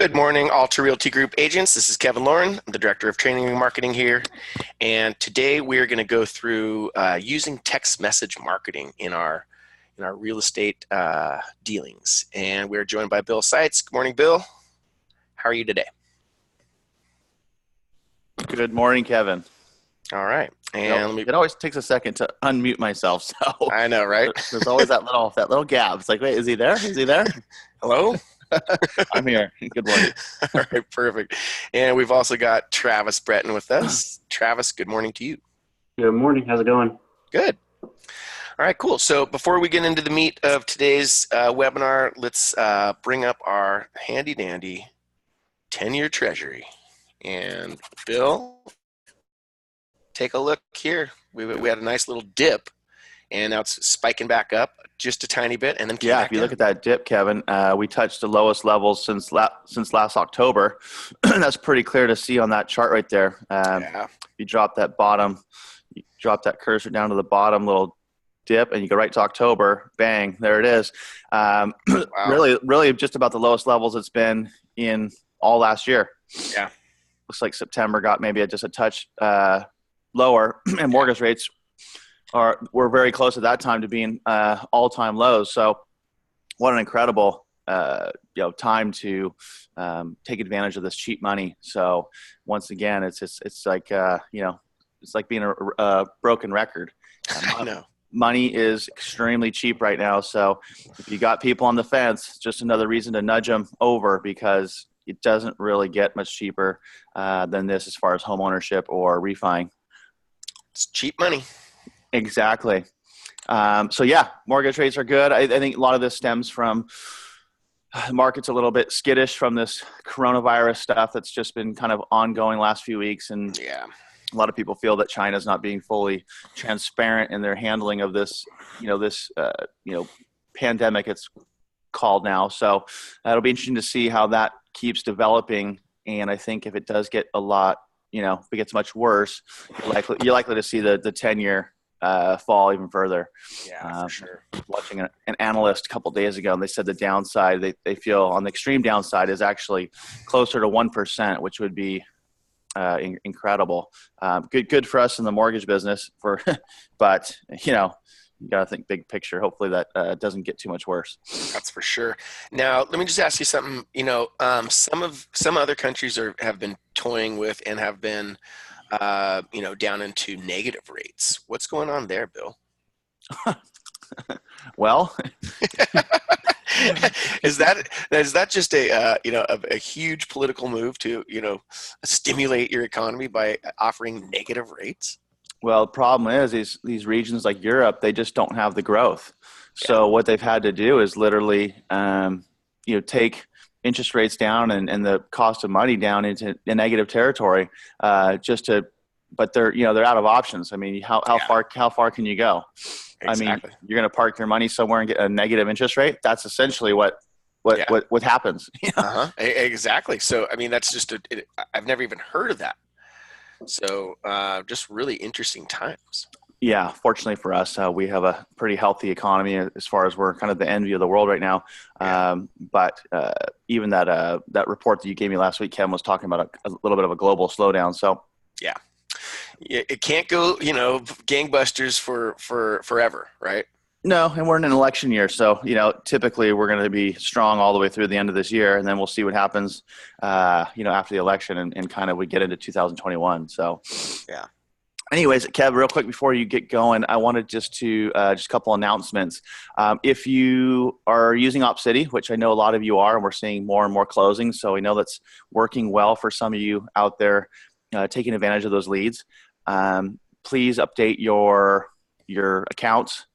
Good morning, Alta Realty Group agents. This is Kevin Lauren. I'm the Director of Training and Marketing here. And today we're going to go through using text message marketing in our real estate dealings. And we're joined by Bill Seitz. Good morning, Bill. How are you today? Good morning, Kevin. All right. And it always takes a second to unmute myself. So I know, right? There's always that little gap. It's like, wait, is he there? Is he there? Hello? I'm here. Good morning. All right, perfect. And we've also got Travis Breton with us. Travis, good morning to you. Good morning. How's it going? Good. All right, cool. So before we get into the meat of today's webinar, let's bring up our handy dandy 10-year treasury. And Bill, take a look here. We had a nice little dip, and now it's spiking back up just a tiny bit, and then if you look at that dip, Kevin, we touched the lowest levels since last October. That's pretty clear to see on that chart right there. You drop that cursor down to the bottom, little dip, and you go right to October. Bang, there it is. Wow. Really, just about the lowest levels it's been in all last year. Yeah, looks like September got maybe just a touch lower, and mortgage rates were very close at that time to being all-time lows. So what an incredible time to take advantage of this cheap money. So once again, it's like it's like being a broken record. I know. Money is extremely cheap right now. So if you got people on the fence, just another reason to nudge them over, because it doesn't really get much cheaper than this as far as home ownership or refining. It's cheap money. Exactly. Mortgage rates are good. I think a lot of this stems from the market's a little bit skittish from this coronavirus stuff that's just been kind of ongoing last few weeks. And a lot of people feel that China's not being fully transparent in their handling of this, pandemic it's called now. So it'll be interesting to see how that keeps developing. And I think if it does get if it gets much worse, you're likely to see the 10-year fall even further. Yeah, for sure. Watching an analyst a couple of days ago, and they said the downside, they feel on the extreme downside is actually closer to 1%, which would be incredible. Good for us in the mortgage business, but you got to think big picture. Hopefully that doesn't get too much worse. That's for sure. Now, let me just ask you something. Some other countries have been toying with and have been, down into negative rates. What's going on there, Bill? Well, is that just a huge political move to stimulate your economy by offering negative rates? Well, the problem is these regions like Europe, they just don't have the growth. So what they've had to do is literally, take interest rates down and the cost of money down into negative territory, but they're out of options. I mean, how far can you go? Exactly. I mean, you're going to park your money somewhere and get a negative interest rate. That's essentially what happens. Exactly. So, I mean, that's I've never even heard of that. So just really interesting times. Yeah, fortunately for us, we have a pretty healthy economy as far as we're kind of the envy of the world right now. But even that report that you gave me last week, Kevin, was talking about a little bit of a global slowdown. So yeah, it can't go gangbusters for forever, right? No, and we're in an election year, so typically we're going to be strong all the way through the end of this year, and then we'll see what happens, after the election, and kind of we get into 2021. So, yeah. Anyways, Kev, real quick before you get going, I wanted just a couple announcements. If you are using OpCity, which I know a lot of you are, and we're seeing more and more closings, so we know that's working well for some of you out there taking advantage of those leads. Please update your accounts.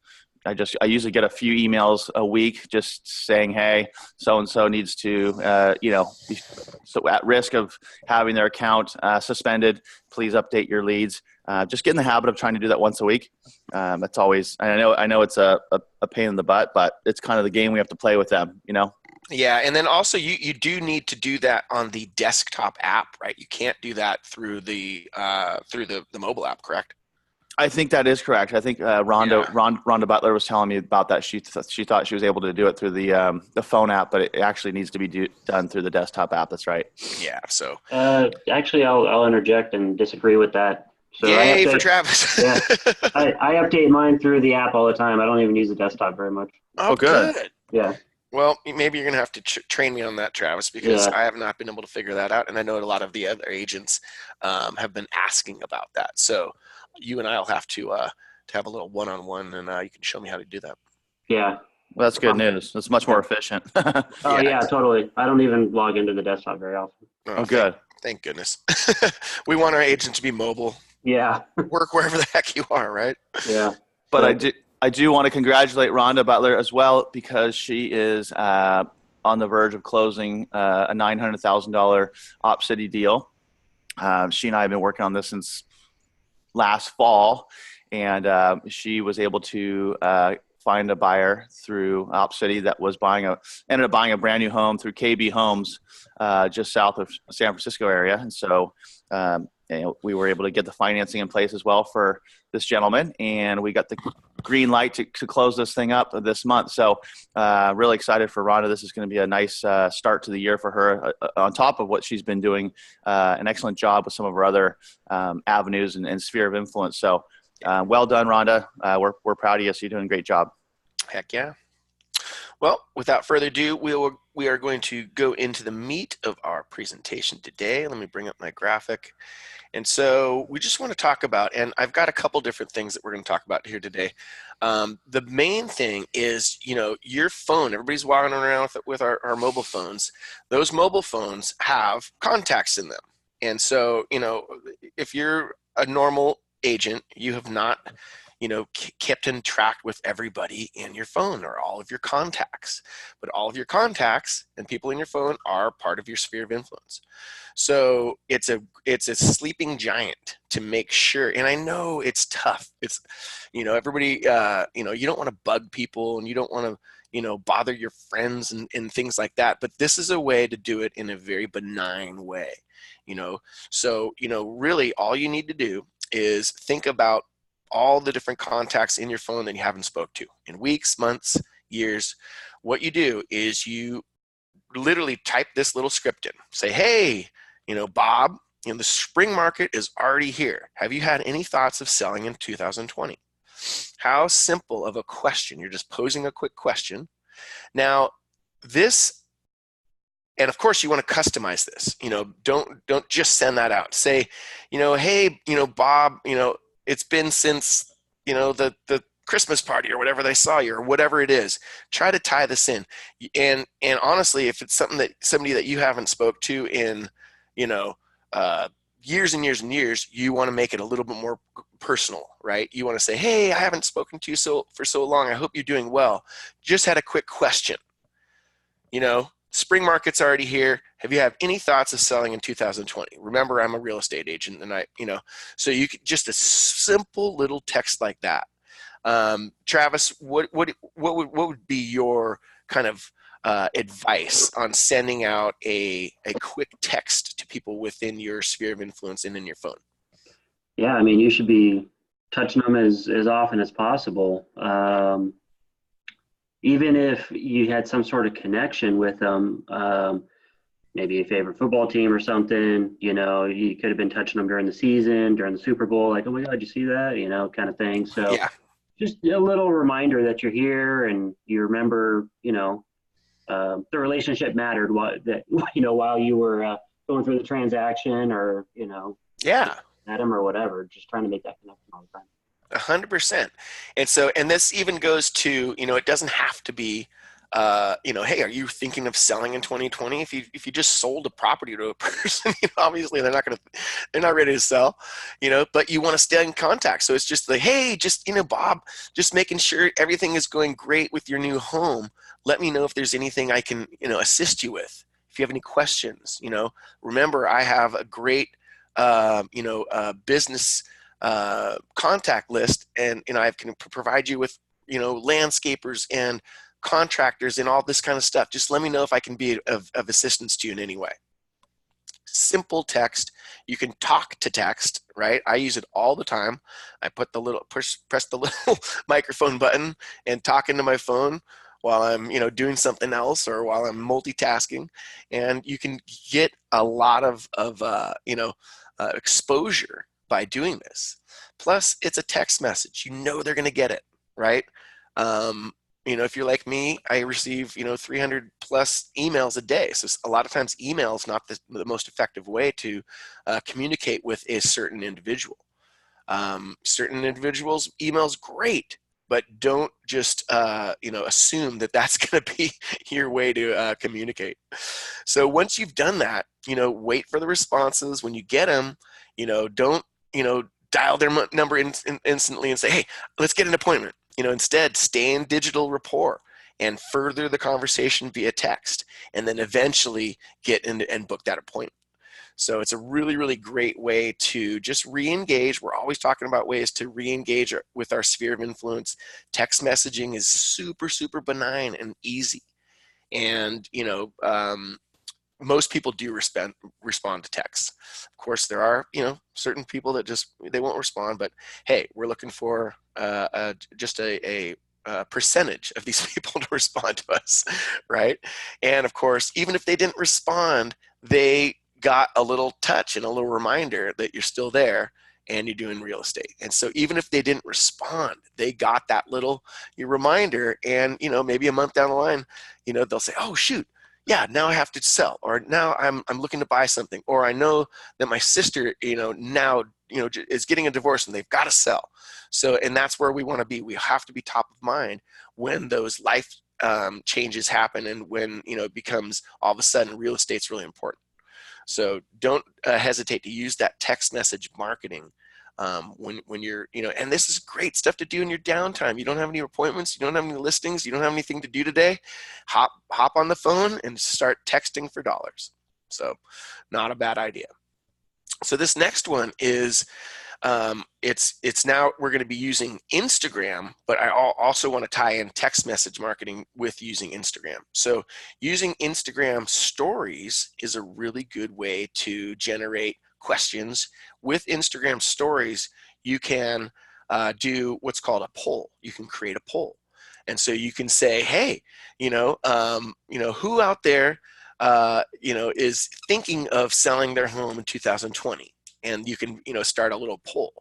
I usually get a few emails a week just saying, hey, so-and-so needs to, so at risk of having their account suspended, please update your leads. Just get in the habit of trying to do that once a week. That's always, I know it's a pain in the butt, but it's kind of the game we have to play with them, Yeah, and then also you do need to do that on the desktop app, right? You can't do that through the mobile app, correct? I think that is correct. I think Rhonda Butler was telling me about that. She thought she was able to do it through the phone app, but it actually needs to be done through the desktop app. That's right. Yeah. So Actually, I'll interject and disagree with that. So I yay for update, Travis. yeah, I update mine through the app all the time. I don't even use the desktop very much. Oh, Good. good. Yeah, Well, maybe you're going to have to train me on that, Travis, because yeah, I have not been able to figure that out. And I know a lot of the other agents have been asking about that. So you and I will have to have a little one-on-one, and you can show me how to do that. yeah. Well, that's good news. It's much more efficient. Oh, Yeah. yeah, totally. I don't even log into the desktop very often. Oh, good. Thank goodness. We want our agent to be mobile. Yeah, Work wherever the heck you are, right? yeah. But I do want to congratulate Rhonda Butler as well, because she is on the verge of closing a $900,000 Op City deal. She and I have been working on this since last fall, and she was able to find a buyer through Op City that was ended up buying a brand new home through KB Homes, just south of San Francisco area. And so we were able to get the financing in place as well for this gentleman, and we got the green light to close this thing up this month. So really excited for Rhonda. This is going to be a nice start to the year for her, on top of what she's been doing an excellent job with some of her other avenues and sphere of influence. So well done, Rhonda. We're proud of you. So you're doing a great job. Heck yeah. Well, without further ado, we are going to go into the meat of our presentation today. Let me bring up my graphic. And so we just want to talk about, and I've got a couple different things that we're going to talk about here today. The main thing is, your phone. Everybody's walking around with our mobile phones. Those mobile phones have contacts in them. And so, if you're a normal agent, you have not kept in track with everybody in your phone or all of your contacts. But all of your contacts and people in your phone are part of your sphere of influence. So it's a sleeping giant to make sure. And I know it's tough. It's, everybody, you don't want to bug people, and you don't want to, bother your friends and things like that. But this is a way to do it in a very benign way, So, really all you need to do is think about all the different contacts in your phone that you haven't spoke to in weeks, months, years. What you do is you literally type this little script in. Say, hey, Bob, the spring market is already here. Have you had any thoughts of selling in 2020? How simple of a question. You're just posing a quick question. Now, this, and of course you want to customize this. Don't just send that out. Say, hey, Bob, it's been since, the Christmas party or whatever they saw you or whatever it is. Try to tie this in. And honestly, if it's somebody that you haven't spoke to in, years and years and years, you want to make it a little bit more personal, right? You want to say, hey, I haven't spoken to you for so long. I hope you're doing well. Just had a quick question. Spring market's already here. Have you any thoughts of selling in 2020? Remember, I'm a real estate agent, and so you could just a simple little text like that. Travis, what would be your kind of advice on sending out a quick text to people within your sphere of influence and in your phone? Yeah, I mean, you should be touching them as often as possible. Even if you had some sort of connection with them, maybe a favorite football team or something, you could have been touching them during the season, during the Super Bowl, like, oh my God, did you see that? Kind of thing. So Yeah. Just a little reminder that you're here and you remember, the relationship mattered while you were going through the transaction or, Yeah. met him or whatever, just trying to make that connection all the time. 100%. And this even goes to, it doesn't have to be, hey, are you thinking of selling in 2020? If you just sold a property to a person, obviously they're not ready to sell, but you want to stay in contact. So it's just like, hey, just, Bob, just making sure everything is going great with your new home. Let me know if there's anything I can, assist you with. If you have any questions, remember I have a great, business contact list, and I can provide you with landscapers and contractors and all this kind of stuff. Just let me know if I can be of assistance to you in any way. Simple text. You can talk to text, right? I use it all the time. I put the little press the little microphone button and talk into my phone while I'm, doing something else or while I'm multitasking, and you can get a lot of exposure by doing this. Plus, it's a text message. They're going to get it, right? If you're like me, I receive 300 plus emails a day. So a lot of times, email is not the most effective way to communicate with a certain individual. Certain individuals, email's great, but don't just assume that that's going to be your way to communicate. So once you've done that, wait for the responses. When you get them, don't dial their number instantly and say, hey, let's get an appointment. Instead, stay in digital rapport and further the conversation via text, and then eventually get in and book that appointment. So it's a really, really great way to just re-engage. We're always talking about ways to re-engage with our sphere of influence. Text messaging is super, super benign and easy. And, most people do respond to texts. Of course, there are, certain people that they won't respond, but hey, we're looking for just a percentage of these people to respond to us, right? And of course, even if they didn't respond, they got a little touch and a little reminder that you're still there and you're doing real estate. And so even if they didn't respond, they got that little reminder, and maybe a month down the line, they'll say, oh shoot, yeah, now I have to sell, or now I'm looking to buy something, or I know that my sister, now, is getting a divorce and they've got to sell. So, and that's where we want to be. We have to be top of mind when those life changes happen, and when, it becomes all of a sudden real estate's really important. So don't hesitate to use that text message marketing when you're, and this is great stuff to do in your downtime. You don't have any appointments, you don't have any listings, you don't have anything to do today. Hop on the phone and start texting for dollars. So not a bad idea. So this next one is, it's now we're going to be using Instagram, but I also want to tie in text message marketing with using Instagram. So using Instagram stories is a really good way to generate questions. With Instagram stories, you can do what's called a poll. You can create a poll. And so you can say, hey, who out there, is thinking of selling their home in 2020? And you can, start a little poll.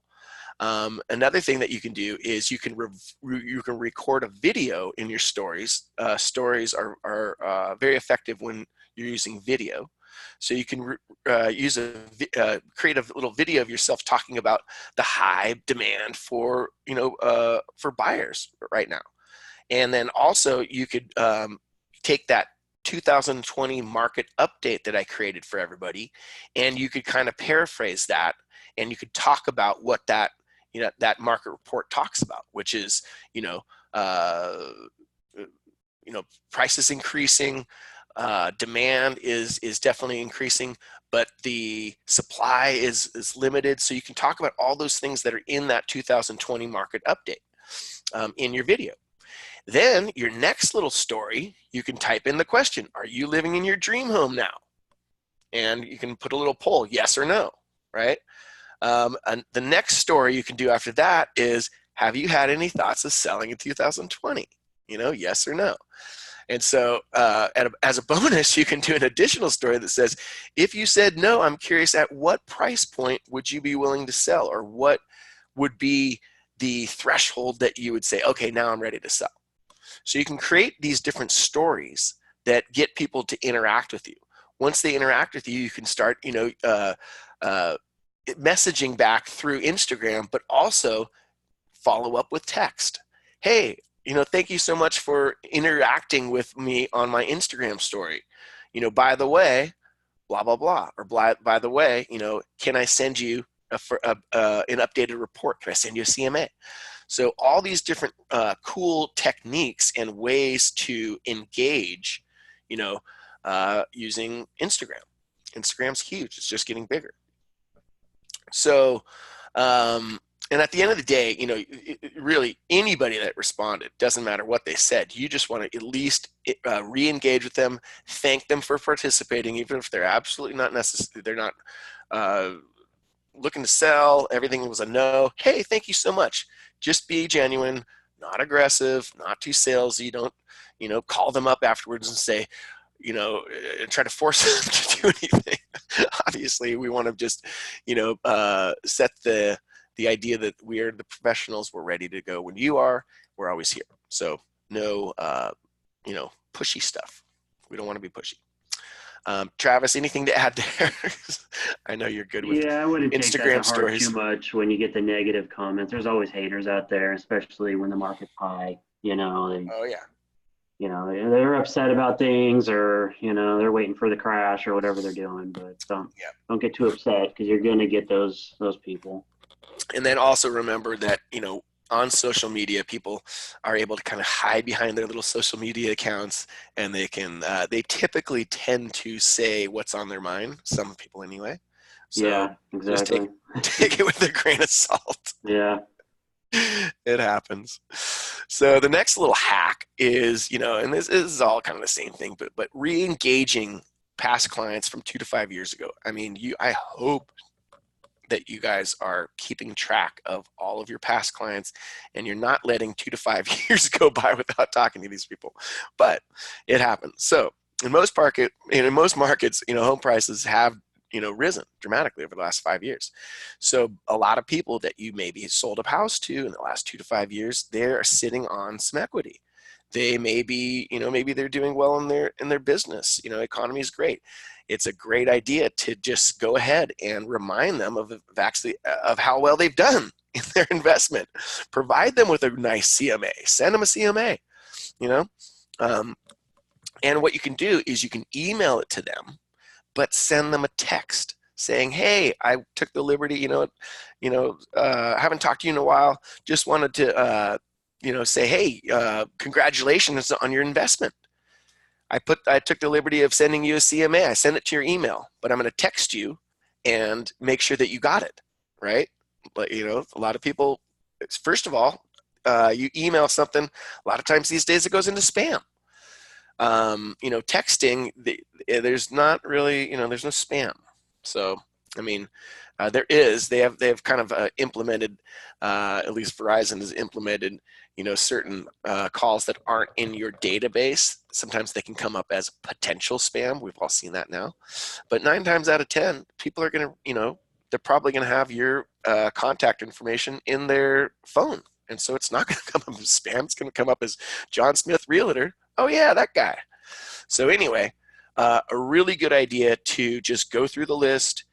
Another thing that you can do is you can record a video in your stories. Stories are very effective when you're using video. So you can create a little video of yourself talking about the high demand for buyers right now. And then also you could take that 2020 market update that I created for everybody, and you could kind of paraphrase that, and you could talk about what that that market report talks about, which is prices increasing, demand is definitely increasing, but the supply is limited. So you can talk about all those things that are in that 2020 market update in your video. Then your next little story, you can type in the question, are you living in your dream home now? And you can put a little poll, yes or no, right? And the next story you can do after that is, have you had any thoughts of selling in 2020? Yes or no. And so as a bonus, you can do an additional story that says, if you said no, I'm curious, at what price point would you be willing to sell? Or what would be the threshold that you would say, okay, now I'm ready to sell? So you can create these different stories that get people to interact with you. Once they interact with you, you can start, messaging back through Instagram, but also follow up with text. Hey, thank you so much for interacting with me on my Instagram story. By the way, blah, blah, blah. Or by the way, can I send you an updated report? Can I send you a CMA? So all these different cool techniques and ways to engage, using Instagram. Instagram's huge. It's just getting bigger. So, and at the end of the day, really anybody that responded, doesn't matter what they said, you just want to at least re-engage with them, thank them for participating, even if they're absolutely not necessary, they're not looking to sell, everything was a no. Hey, thank you so much. Just be genuine, not aggressive, not too salesy. Don't, call them up afterwards and say, try to force them to do anything. Obviously, we want to just, set the idea that we are the professionals. We're ready to go when you are. We're always here. So no, pushy stuff. We don't want to be pushy. Travis, anything to add there? I know you're good with Yeah, I wouldn't take that to Instagram heart too stories. much when you get the negative comments. There's always haters out there, especially when the market's high. Oh yeah. They're upset about things, or they're waiting for the crash or whatever they're doing. But don't get too upset, because you're going to get those people. And then also remember that on social media, people are able to kind of hide behind their little social media accounts, and they typically tend to say what's on their mind. Some people anyway. So Yeah, exactly. Just take it with a grain of salt. Yeah. It happens. So the next little hack is, and this is all kind of the same thing, but re-engaging past clients from 2 to 5 years ago. I mean, I hope that you guys are keeping track of all of your past clients, and you're not letting 2 to 5 years go by without talking to these people. But it happens. So in most markets, home prices have risen dramatically over the last 5 years. So a lot of people that you maybe sold a house to in the last 2 to 5 years, they're sitting on some equity. They may be, maybe they're doing well in their business. Economy is great. It's a great idea to just go ahead and remind them of how well they've done in their investment. Provide them with a nice CMA. Send them a CMA. And what you can do is you can email it to them, but send them a text saying, "Hey, I took the liberty. Haven't talked to you in a while. Just wanted to, say, hey, congratulations on your investment. I took the liberty of sending you a CMA. I sent it to your email, but I'm going to text you and make sure that you got it, right?" But a lot of people, first of all, you email something. A lot of times these days it goes into spam. Texting, there's not really, there's no spam. So, I mean, they have kind of implemented, at least Verizon has implemented, certain calls that aren't in your database. Sometimes they can come up as potential spam. We've all seen that now. But 9 times out of 10, people are going to, they're probably going to have your contact information in their phone. And so it's not going to come up as spam. It's going to come up as John Smith, Realtor. Oh, yeah, that guy. So anyway, a really good idea to just go through the list,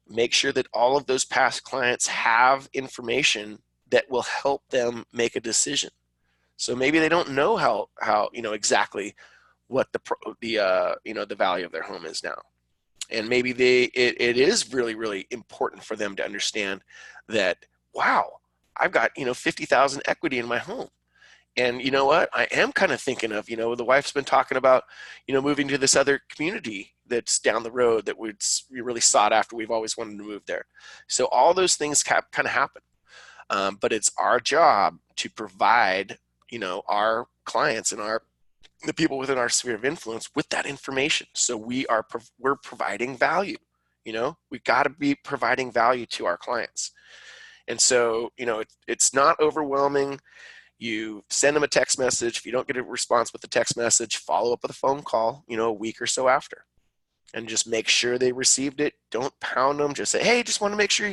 make sure that all of those past clients have information that will help them make a decision. So maybe they don't know how exactly what the value of their home is now. And maybe it is really, really important for them to understand that, wow, I've got, 50,000 equity in my home. And you know what? I am kind of thinking of, the wife's been talking about, moving to this other community that's down the road that we really sought after. We've always wanted to move there. So all those things kind of happen. But it's our job to provide, our clients and the people within our sphere of influence with that information. So we're providing value. We got to be providing value to our clients. And so, it's not overwhelming. You send them a text message. If you don't get a response with the text message, follow up with a phone call, a week or so after, and just make sure they received it. Don't pound them. Just say, "Hey, just want to make sure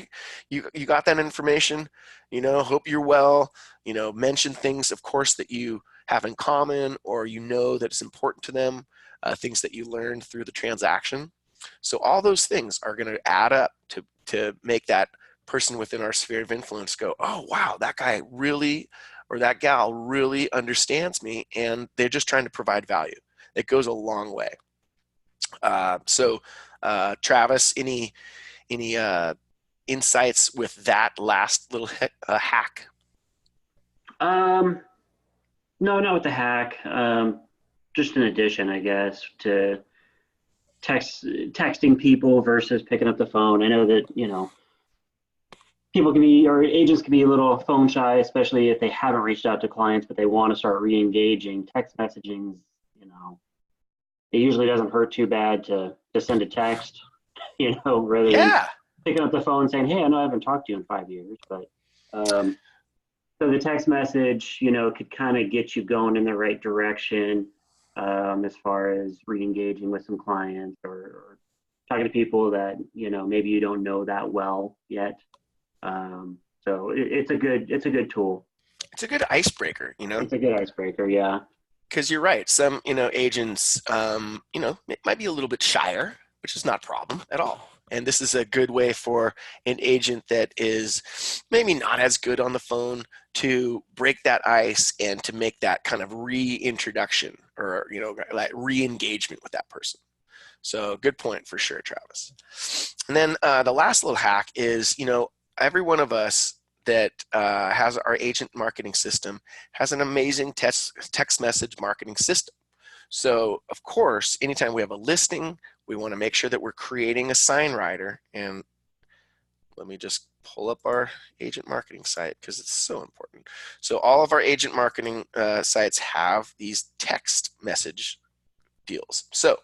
you got that information. Hope you're well." Mention things, of course, that you have in common, or that it's important to them, things that you learned through the transaction. So all those things are going to add up to make that person within our sphere of influence go, "Oh, wow, that guy really, or that gal really understands me," and they're just trying to provide value. It goes a long way. So, Travis, any insights with that last little hack? No, not with the hack. Just an addition, I guess, to texting people versus picking up the phone. I know that, people or agents can be a little phone shy, especially if they haven't reached out to clients, but they want to start re-engaging. Text messaging, it usually doesn't hurt too bad to send a text, rather than Yeah. picking up the phone saying, hey, I know I haven't talked to you in 5 years, but so the text message, could kind of get you going in the right direction as far as re-engaging with some clients or talking to people that, maybe you don't know that well yet. So it's a good tool. It's a good icebreaker, It's a good icebreaker. Yeah. because you're right. Some, agents, might be a little bit shyer, which is not a problem at all. And this is a good way for an agent that is maybe not as good on the phone to break that ice and to make that kind of reintroduction or, like re-engagement with that person. So good point for sure, Travis. And then the last little hack is, every one of us that has our agent marketing system has an amazing text message marketing system. So of course, anytime we have a listing, we want to make sure that we're creating a sign rider. And let me just pull up our agent marketing site because it's so important. So all of our agent marketing sites have these text message deals. So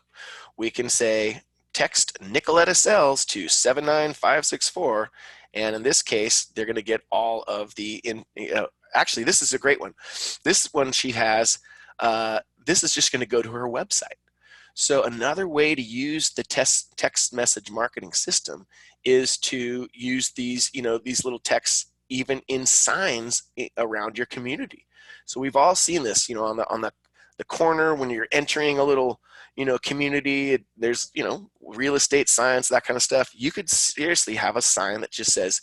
we can say text Nicoletta Sells to 79564, and in this case, they're going to get all of the actually, this is a great one. This one she has. This is just going to go to her website. So another way to use the text message marketing system is to use these, these little texts even in signs around your community. So we've all seen this, on the corner when you're entering a little, community. There's, real estate signs, that kind of stuff. You could seriously have a sign that just says,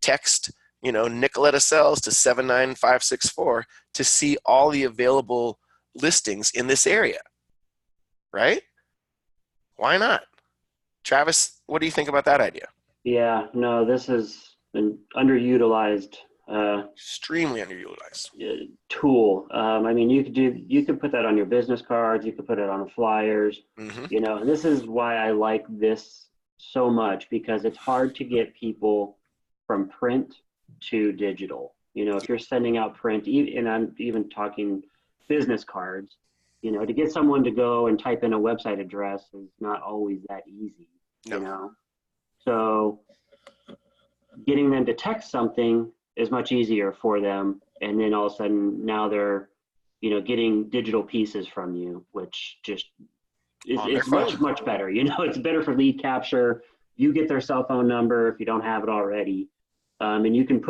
text, Nicoletta Sells to 79564 to see all the available listings in this area, right? Why not? Travis, what do you think about that idea? Yeah, no, this is an underutilized Extremely underutilized tool. I mean, you could put that on your business cards, you could put it on the flyers, and this is why I like this so much, because it's hard to get people from print to digital. If you're sending out print, and I'm even talking business cards, to get someone to go and type in a website address is not always that easy, So getting them to text something is much easier for them. And then all of a sudden now they're, getting digital pieces from you, which just is much, much better. It's better for lead capture. You get their cell phone number if you don't have it already. And you can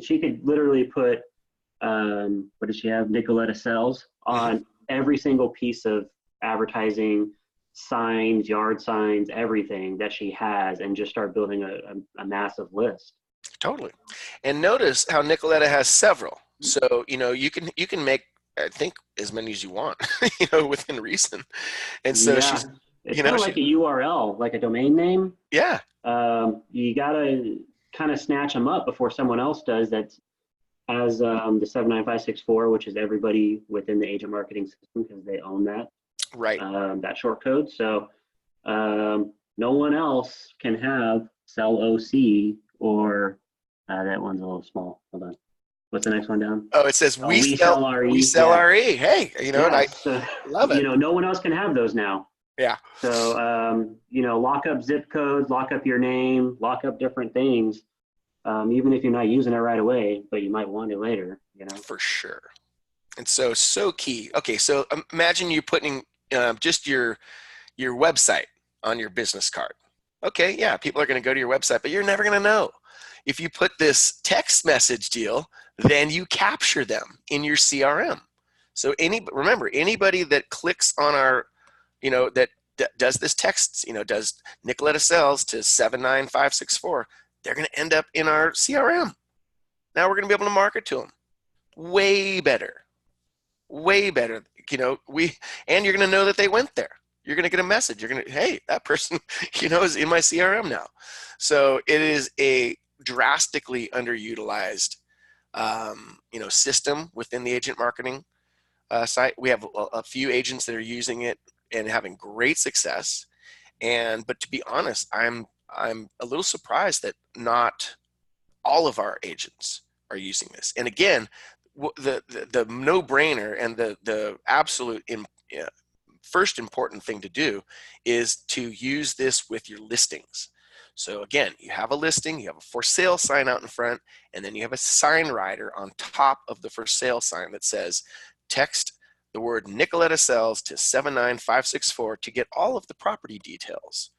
she could literally put, what does she have? Nicoletta Sells on every single piece of advertising, signs, yard signs, everything that she has, and just start building a massive list. Totally. And notice how Nicoletta has several. So, you can make, I think, as many as you want, within reason. And so she's, it's kind of like a URL, like a domain name. Yeah. You got to kind of snatch them up before someone else does that has the 79564, which is everybody within the agent marketing system because they own that. Right. That short code. So no one else can have sell OC or that one's a little small. Hold on. What's the next one down? Oh, it says we sell RE. We sell RE. Hey, and I love it. No one else can have those now. Yeah. So lock up zip codes, lock up your name, lock up different things. Even if you're not using it right away, but you might want it later. For sure. And so key. Okay, so imagine you putting just your website on your business card. Okay, yeah, people are going to go to your website, but you're never going to know. If you put this text message deal, then you capture them in your CRM. So remember, anybody that clicks on our, that does this text, does Nicoletta Sells to 79564, they're going to end up in our CRM. Now we're going to be able to market to them way better. And you're going to know that they went there. You're going to get a message. You're going to, hey, that person, is in my CRM now. So it is a drastically underutilized, system within the agent marketing site. We have a few agents that are using it and having great success. But to be honest, I'm a little surprised that not all of our agents are using this. And again, the no-brainer and the absolute first important thing to do is to use this with your listings. So again, you have a listing, you have a for sale sign out in front, and then you have a sign rider on top of the for sale sign that says, text the word Nicoletta Sells to 79564 to get all of the property details,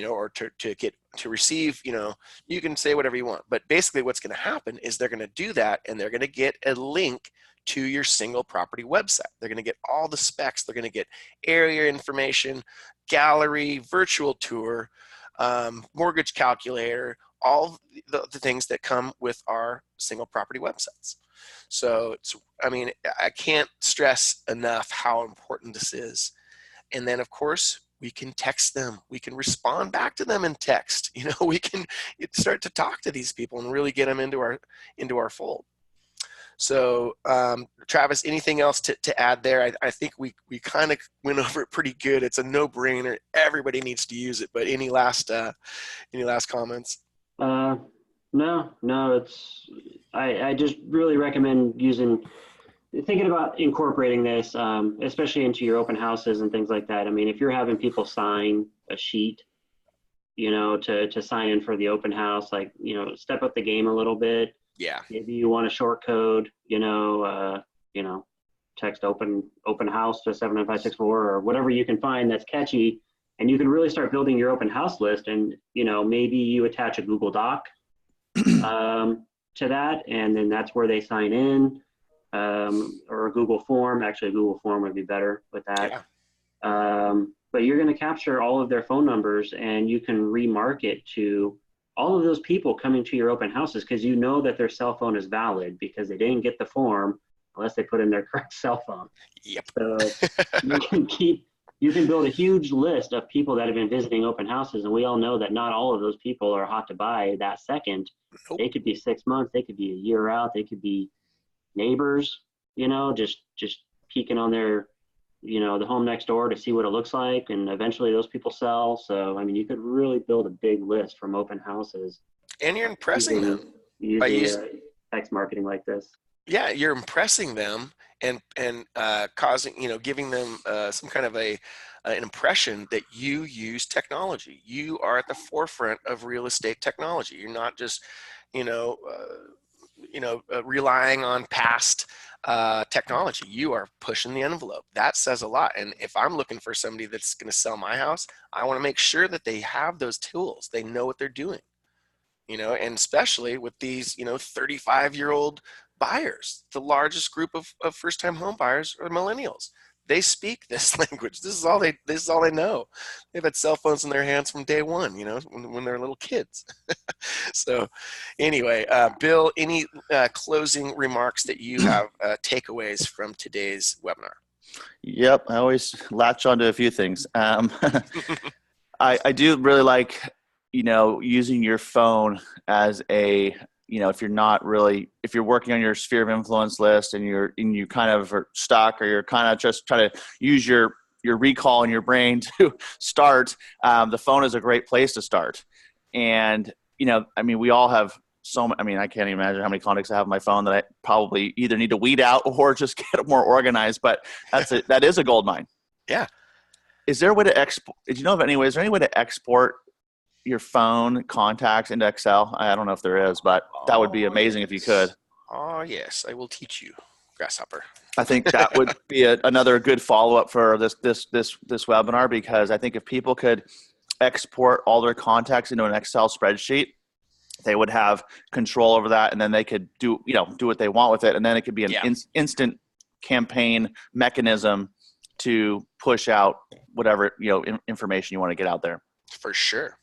or to receive, you can say whatever you want, but basically what's going to happen is they're going to do that, and they're going to get a link to your single property website. They're going to get all the specs. They're going to get area information, gallery, virtual tour, mortgage calculator, all the things that come with our single property websites. So I can't stress enough how important this is. And then of course, we can text them. We can respond back to them in text. We can start to talk to these people and really get them into our fold. So Travis, anything else to add there? I think we kind of went over it pretty good. It's a no-brainer. Everybody needs to use it. But any last comments? No. I just really recommend thinking about incorporating this, especially into your open houses and things like that. I mean, if you're having people sign a sheet, to sign in for the open house, step up the game a little bit. Yeah. Maybe you want a short code, text open house to 79564 or whatever you can find that's catchy, and you can really start building your open house list. And, maybe you attach a Google Doc to that, and then that's where they sign in, or a Google form. Actually, a Google form would be better with that. Yeah. But you're going to capture all of their phone numbers, and you can remarket to all of those people coming to your open houses, because that their cell phone is valid because they didn't get the form unless they put in their correct cell phone. Yep. So you can build a huge list of people that have been visiting open houses, and we all know that not all of those people are hot to buy that second. Nope. They could be 6 months, they could be a year out, they could be neighbors, just peeking on their, the home next door to see what it looks like, and eventually those people sell. So, you could really build a big list from open houses. And you're impressing them. Using text marketing like this. Yeah, you're impressing them and causing, giving them some kind of an impression that you use technology. You are at the forefront of real estate technology. You're not just, relying on past technology. You are pushing the envelope. That says a lot. And if I'm looking for somebody that's going to sell my house, I want to make sure that they have those tools. They know what they're doing, and especially with these, 35-year-old buyers. The largest group of first-time home buyers are millennials. They speak this language. This is all they know. They've had cell phones in their hands from day one, when they're little kids. So anyway, Bill, any closing remarks that you have, takeaways from today's webinar? Yep. I always latch onto a few things. I do really like, using your phone as if you're working on your sphere of influence list and you kind of are stuck, or you're kind of just trying to use your recall in your brain to start, the phone is a great place to start. And, we all have I can't even imagine how many contacts I have on my phone that I probably either need to weed out or just get more organized, but that is a gold mine. Yeah. Is there a way to export? Did you know of any way? Is there any way to export your phone contacts into Excel? I don't know if there is, but that would be amazing if you could. Oh yes, I will teach you, Grasshopper. I think that would be another good follow-up for this webinar, because I think if people could export all their contacts into an Excel spreadsheet, they would have control over that, and then they could do what they want with it, and then it could be an instant campaign mechanism to push out whatever information you want to get out there. For sure.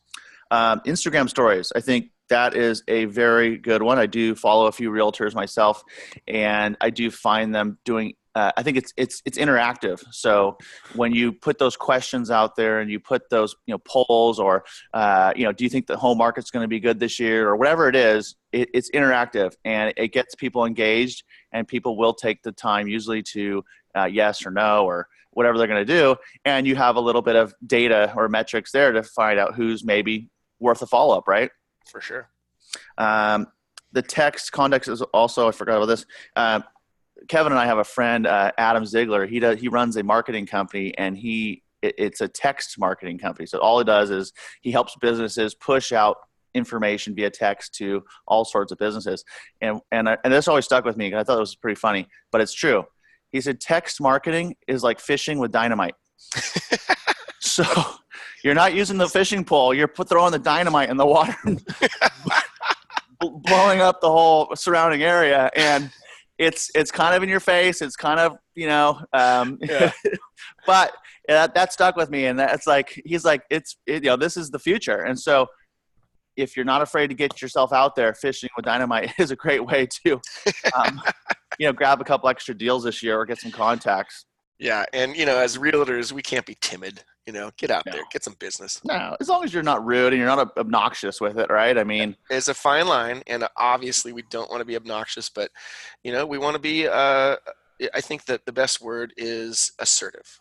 Instagram stories. I think that is a very good one. I do follow a few realtors myself, and I do find them doing, I think it's interactive. So when you put those questions out there and you put those, polls, or, do you think the home market's going to be good this year, or whatever it is, it's interactive, and it gets people engaged, and people will take the time usually to yes or no, or whatever they're going to do. And you have a little bit of data or metrics there to find out who's maybe worth a follow-up, right? For sure. The text context is also, I forgot about this. Kevin and I have a friend, Adam Ziegler. He runs a marketing company, and he it's a text marketing company. So all it does is he helps businesses push out information via text to all sorts of businesses. And this always stuck with me because I thought it was pretty funny, but it's true. He said text marketing is like fishing with dynamite. So you're not using the fishing pole. You're throwing the dynamite in the water, blowing up the whole surrounding area. And it's kind of in your face. It's kind of, but that stuck with me. And that's like, he's like, this is the future. And so if you're not afraid to get yourself out there, fishing with dynamite is a great way to, grab a couple extra deals this year or get some contacts. Yeah. And, as realtors, we can't be timid. Get out there, get some business. No, as long as you're not rude and you're not obnoxious with it, right? I mean, it's a fine line, and obviously we don't want to be obnoxious, but we want to be. I think that the best word is assertive.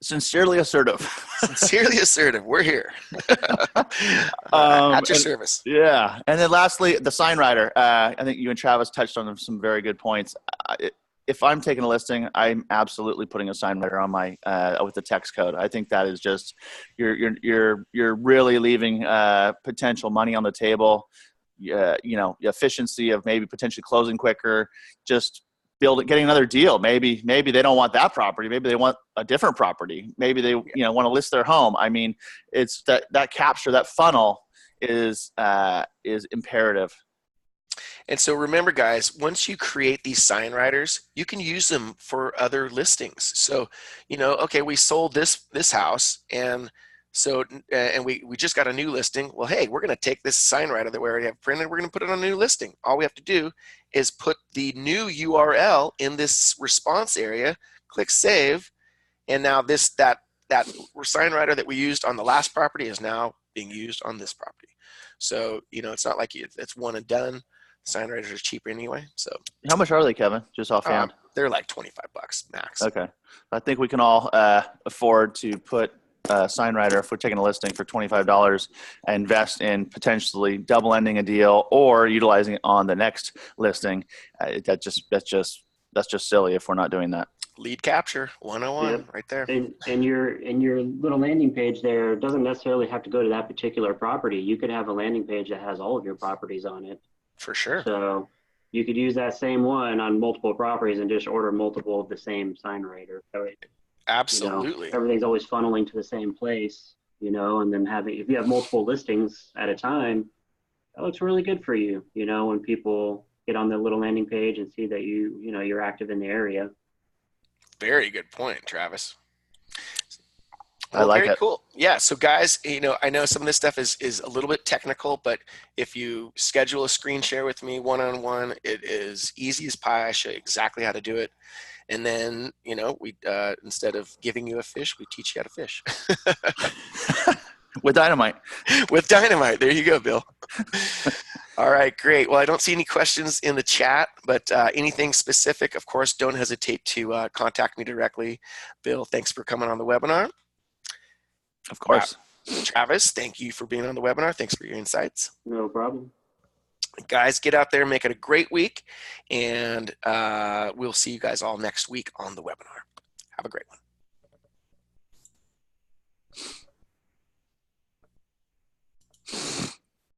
Sincerely assertive. Sincerely assertive. We're here at your service. Yeah, and then lastly, the sign writer. I think you and Travis touched on some very good points. If I'm taking a listing, I'm absolutely putting a sign writer on my with the text code. I think that is just you're really leaving potential money on the table. The efficiency of maybe potentially closing quicker, just getting another deal. Maybe they don't want that property. Maybe they want a different property. Maybe they want to list their home. I mean, it's that capture, that funnel is imperative. And so remember, guys, once you create these sign writers, you can use them for other listings. So, okay, we sold this house, and so we just got a new listing. Well, hey, we're going to take this sign writer that we already have printed. We're going to put it on a new listing. All we have to do is put the new URL in this response area, click save, and now that sign writer that we used on the last property is now being used on this property. So, it's not like it's one and done. Sign writers are cheaper anyway. So how much are they, Kevin? Just offhand? They're like $25 max. Okay. I think we can all afford to put a sign writer, if we're taking a listing for $25, invest in potentially double ending a deal or utilizing it on the next listing. That's just silly if we're not doing that. Lead capture 101 right there. And your little landing page there doesn't necessarily have to go to that particular property. You could have a landing page that has all of your properties on it. For sure. So you could use that same one on multiple properties and just order multiple of the same sign writer. So absolutely. Everything's always funneling to the same place, and then if you have multiple listings at a time, that looks really good for you, when people get on the little landing page and see that you're active in the area. Very good point, Travis. Well, I like very it. Cool. Yeah. So guys, I know some of this stuff is a little bit technical, but if you schedule a screen share with me one-on-one, it is easy as pie. I show you exactly how to do it. And then, we instead of giving you a fish, we teach you how to fish. With dynamite. With dynamite. There you go, Bill. All right, great. Well, I don't see any questions in the chat, but anything specific, of course, don't hesitate to contact me directly. Bill, thanks for coming on the webinar. Of course. Travis, thank you for being on the webinar. Thanks for your insights. No problem. Guys, get out there, make it a great week, and we'll see you guys all next week on the webinar. Have a great one.